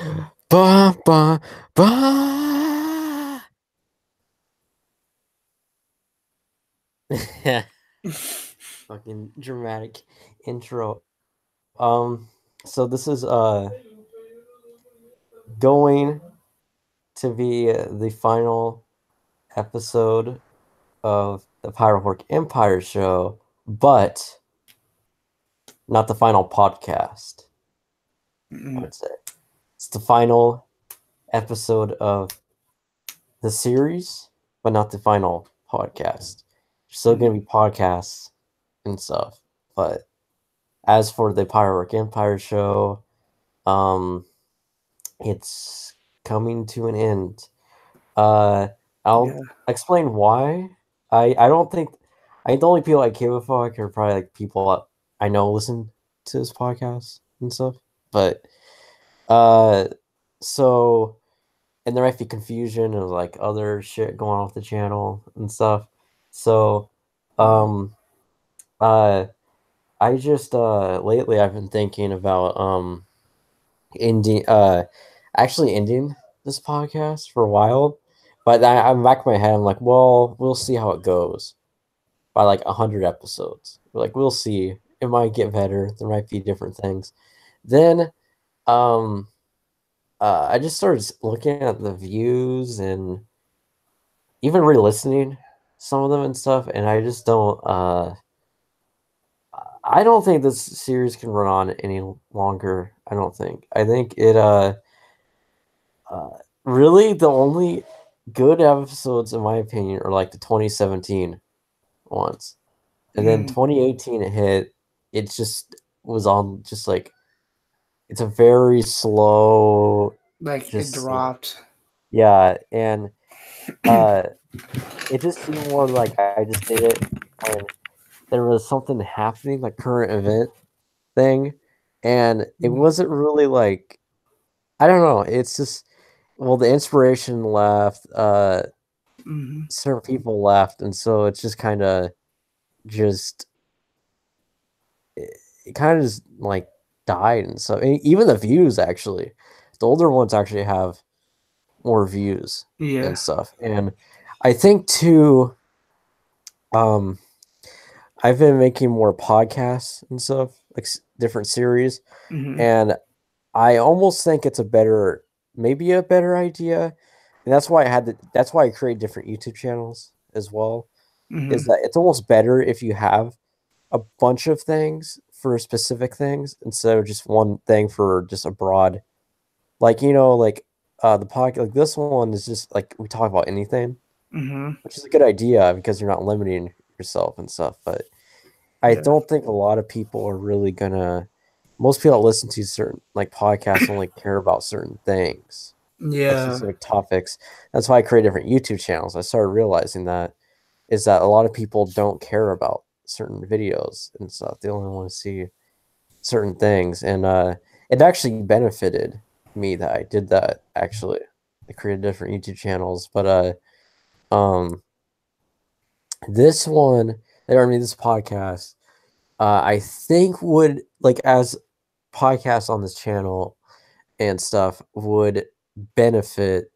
Ba ba ba. Yeah, fucking dramatic intro. So this is going to be the final episode of the Pyrohork Empire show, but not the final podcast. I would say it's the final episode of the series, but not the final podcast. There's still going to be podcasts and stuff, but as for the Pyrowork Empire show, um, it's coming to an end. I'll Yeah. explain why. I don't think the only people I give a fuck are probably like people I know listen to this podcast and stuff. But uh, so and there might be confusion of like other shit going on with the channel and stuff. So, um, uh, I just lately I've been thinking about ending actually ending this podcast for a while, but I'm back in my head. I'm like, well, we'll see how it goes by like 100 episodes. Like we'll see. It might get better. There might be different things. Then, um, I just started looking at the views and even re-listening some of them and stuff, and I just don't. I don't think this series can run on any longer. I don't think. I think it. Uh really, the only good episodes, in my opinion, are like the 2017 ones, and then 2018 it hit. It just was on just like it's a very slow, Like it just dropped. yeah, and uh, it just seemed more like I just did it when there was something happening, like current event thing, and it wasn't really like I don't know. It's just well, the inspiration left. Mm-hmm. Certain people left, and so it's just kind of just it kind of just like died, and so even the views actually, the older ones actually have more views Yeah. and stuff, and I think too. Um, I've been making more podcasts and stuff, like different series, Mm-hmm. and I almost think it's a better, maybe a better idea, and that's why I had that's why I create different YouTube channels as well. Mm-hmm. Is that it's almost better if you have a bunch of things for specific things instead of just one thing for just a broad, like like the podcast. Like this one is just like we talk about anything, Mm-hmm. which is a good idea because you're not limiting yourself and stuff, but I Yeah. don't think a lot of people are really gonna. Most people that listen to certain like podcasts only care about certain things, like Yeah. specific topics. That's why I create different YouTube channels. I started realizing that is that a lot of people don't care about certain videos and stuff. They only want to see certain things, and it actually benefited me that I did that. Actually, I created different YouTube channels, but this one, I mean, this podcast I think would like as podcasts on this channel and stuff would benefit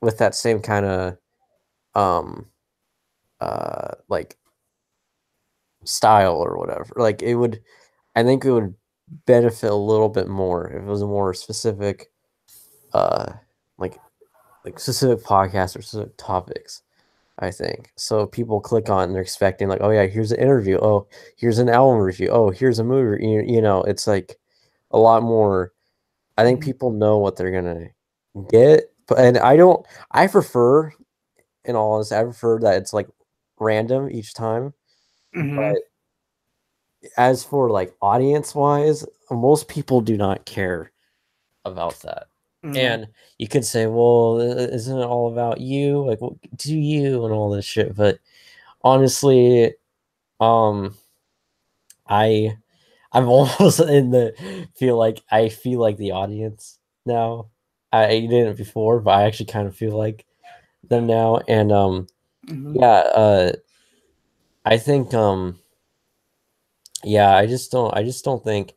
with that same kind of um like style or whatever. Like it would I think it would benefit a little bit more if it was a more specific uh like specific podcasts or specific topics. I think so. People click on and they're expecting like, oh yeah, here's an interview. Oh, here's an album review. Oh, here's a movie. It's like a lot more. I think Mm-hmm. people know what they're gonna get, but and I don't. I prefer, in all honesty, I prefer that it's like random each time. Mm-hmm. But as for like audience wise, most people do not care about that. Mm-hmm. And you could say, well, isn't it all about you? Like, well, do you and all this shit? But honestly, um, I I'm almost in the feel like the audience now. I didn't before, but I actually kind of feel like them now. And Mm-hmm. yeah, I think yeah, I just don't think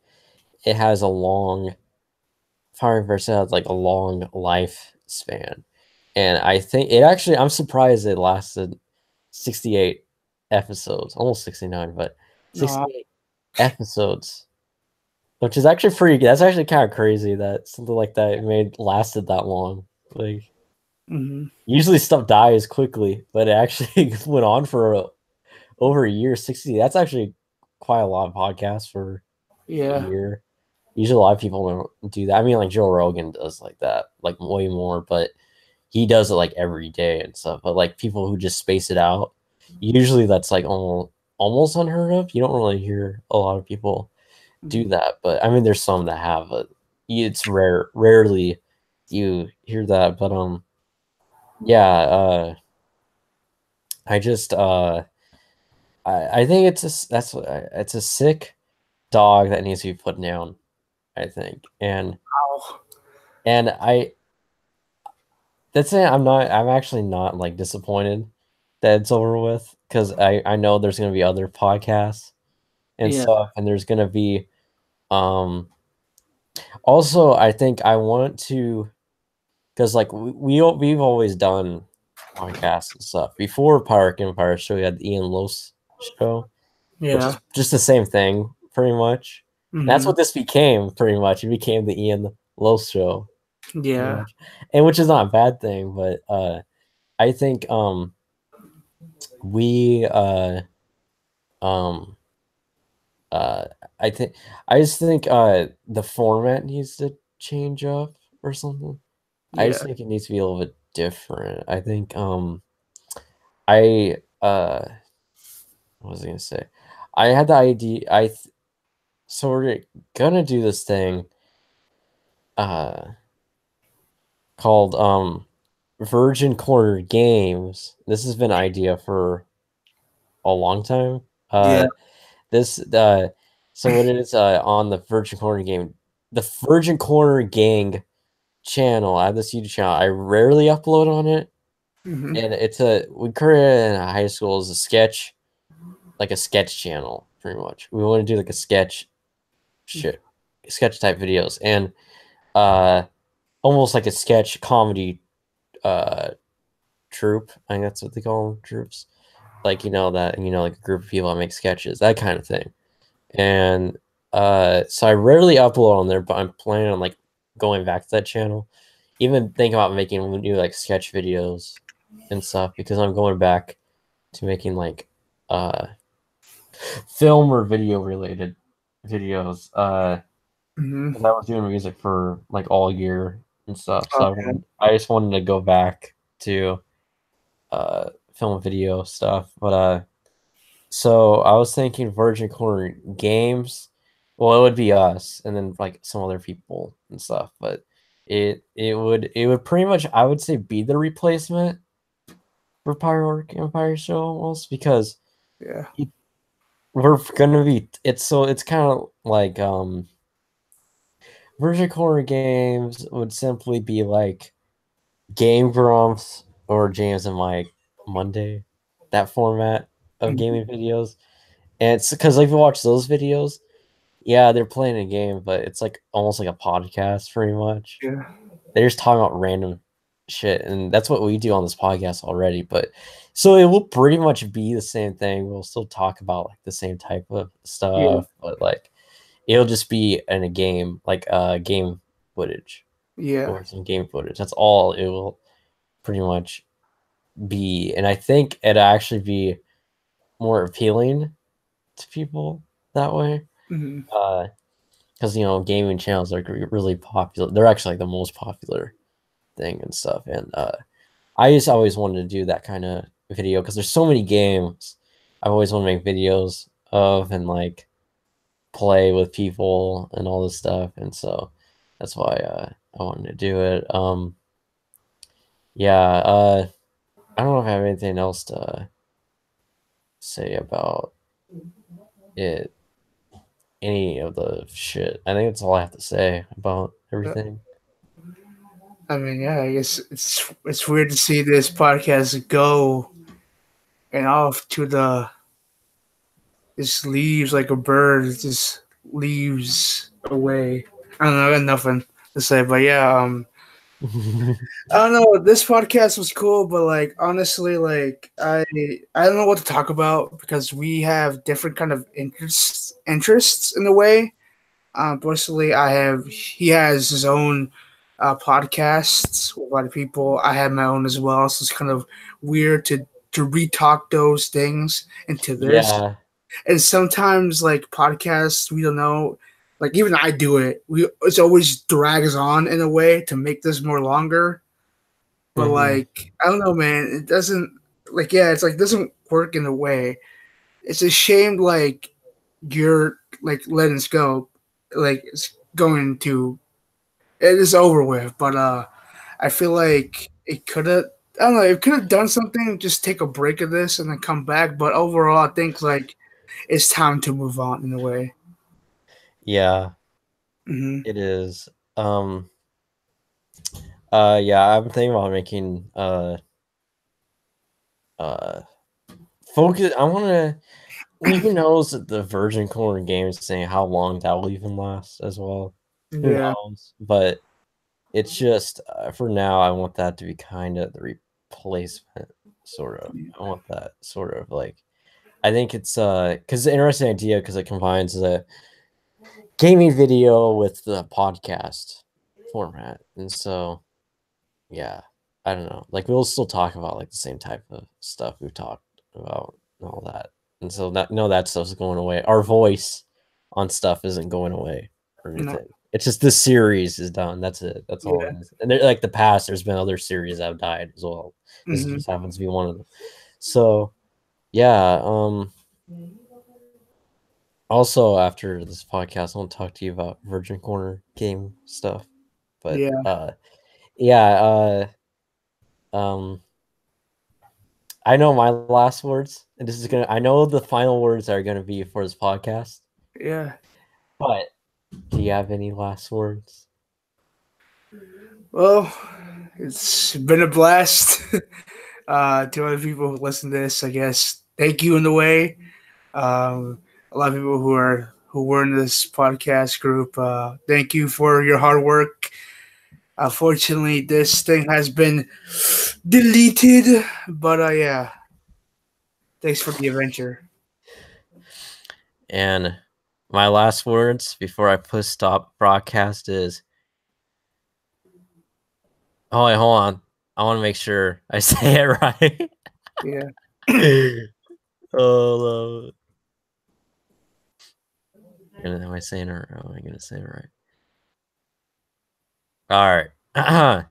it has a long Fireverse has like a long lifespan, and I think it actually. I'm surprised it lasted 68 episodes, almost 69, but No. 68 episodes, which is actually pretty. That's actually kind of crazy that something like that made lasted that long. Like Mm-hmm. usually stuff dies quickly, but it actually went on for over a year. 60. That's actually quite a lot of podcasts for a Yeah. year. Usually, a lot of people don't do that. I mean, like Joe Rogan does like that, like way more, but he does it like every day and stuff. But like people who just space it out, usually that's like almost unheard of. You don't really hear a lot of people do Mm-hmm. that, but I mean, there's some that have, but it's rare. Rarely you hear that. But yeah. I just I think it's a sick dog that needs to be put down. I think, Ow. and that's it. I'm actually not like disappointed that it's over with because I know there's gonna be other podcasts and Yeah. stuff, and there's gonna be um also I think I want to because like we've always done podcasts and stuff before Park Empire Show. We had the Ian Los show, which Yeah. is just the same thing pretty much. That's Mm-hmm. what this became pretty much. It became the Ian Los show pretty Yeah. much, and which is not a bad thing, but I think we um uh I think I just think the format needs to change up or something. I just Yeah. think it needs to be a little bit different. I think I what was I gonna say? I had the idea so we're gonna do this thing uh called Virgin Corner Games. This has been an idea for a long time. Yeah. This so what it is on the Virgin Corner game, the Virgin Corner Gang channel. I have this YouTube channel. I rarely upload on it, Mm-hmm. and it's a we created it in high school as a sketch, like a sketch channel, pretty much. We want to do like a shit, sketch type videos, and uh, almost like a sketch comedy uh troupe. I think that's what they call them, troops. Like that, like a group of people that make sketches, that kind of thing. And so I rarely upload on there, but I'm planning on like going back to that channel. Even think about making new like sketch videos and stuff because I'm going back to making like uh film or video related videos. Mm-hmm. 'Cause I was doing music for like all year and stuff. So Okay. I just wanted to go back to film and video stuff. But so I was thinking Virgin Corner Games. Well, it would be us, and then like some other people and stuff. But it would pretty much I would say be the replacement for Pyrohork Empire Show almost because Yeah. it, we're gonna be it's kind of like Virgin Corner Games would simply be like Game Grumps or James and Mike Monday, that format of Mm-hmm. gaming videos. And it's because like if you watch those videos, yeah, they're playing a game, but it's like almost like a podcast pretty much. Yeah. They're just talking about random shit, and that's what we do on this podcast already. But so it will pretty much be the same thing. We'll still talk about like the same type of Yeah. stuff, but like it'll just be in a game, like game footage Yeah. or some game footage. That's all it will pretty much be. And I think it'd actually be more appealing to people that way. Mm-hmm. Because gaming channels are really popular. They're actually like the most popular thing and stuff. And I just always wanted to do that kind of video because there's so many games I've always wanted to make videos of and like play with people and all this stuff. And so that's why I wanted to do it. Yeah. I don't know if I have anything else to say about it. Any of the shit. I think that's all I have to say about Yeah. everything. I mean, yeah. I guess it's weird to see this podcast go and off to the just leaves like a bird. It just leaves away. I don't know. I got nothing. to say. But yeah, I don't know. This podcast was cool, but like honestly, like I don't know what to talk about because we have different kind of interests in a way. Personally, I have he has his own podcasts with other people. I have my own as well, so it's kind of weird to retalk those things into this. Yeah. And sometimes like podcasts, we don't know. Like even I do it. It's always drags on in a way to make this more longer. But Hmm. like I don't know, man. It doesn't like yeah. It's like doesn't work in a way. It's a shame like you're like letting us go, like it's going to it is over with. But I feel like it could have. I don't know. It could have done something. Just take a break of this and then come back. But overall, I think like it's time to move on in a way. Yeah, Hmm. it is. Yeah, I'm thinking about making uh focus. I want to. Who even knows that the Virgin Corner game is saying how long that will even last as well? Who Yeah. knows? But it's just for now. I want that to be kind of the replacement, sort of. I want that sort of like. I think it's because it's an interesting idea because it combines the gaming video with the podcast format, and so yeah, I don't know. Like we'll still talk about like the same type of stuff we've talked about and all that. And so that no, that stuff's going away. Our voice on stuff isn't going away or No. anything. It's just this series is done. That's it. That's all Yeah. it is. And like the past, there's been other series that have died as well. This Hmm. just happens to be one of them. So yeah. Also after this podcast, I want to talk to you about Virgin Corner game stuff. But Yeah. yeah. Um I know my last words, and this is gonna. I know the final words are gonna be for this podcast. Yeah. But do you have any last words? Well, it's been a blast. To other people who listen to this, I guess thank you in a way. A lot of people who were in this podcast group, thank you for your hard work. Unfortunately, this thing has been deleted, but yeah, thanks for the adventure. And my last words before I push stop broadcast is. Oh wait, hold on. I want to make sure I say it right. Yeah, Oh, am I saying it? Am I gonna say it right? All right.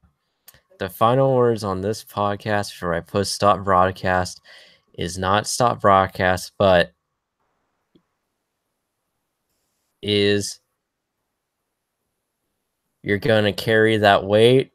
The final words on this podcast before I push stop broadcast is not stop broadcast, but is you're gonna carry that weight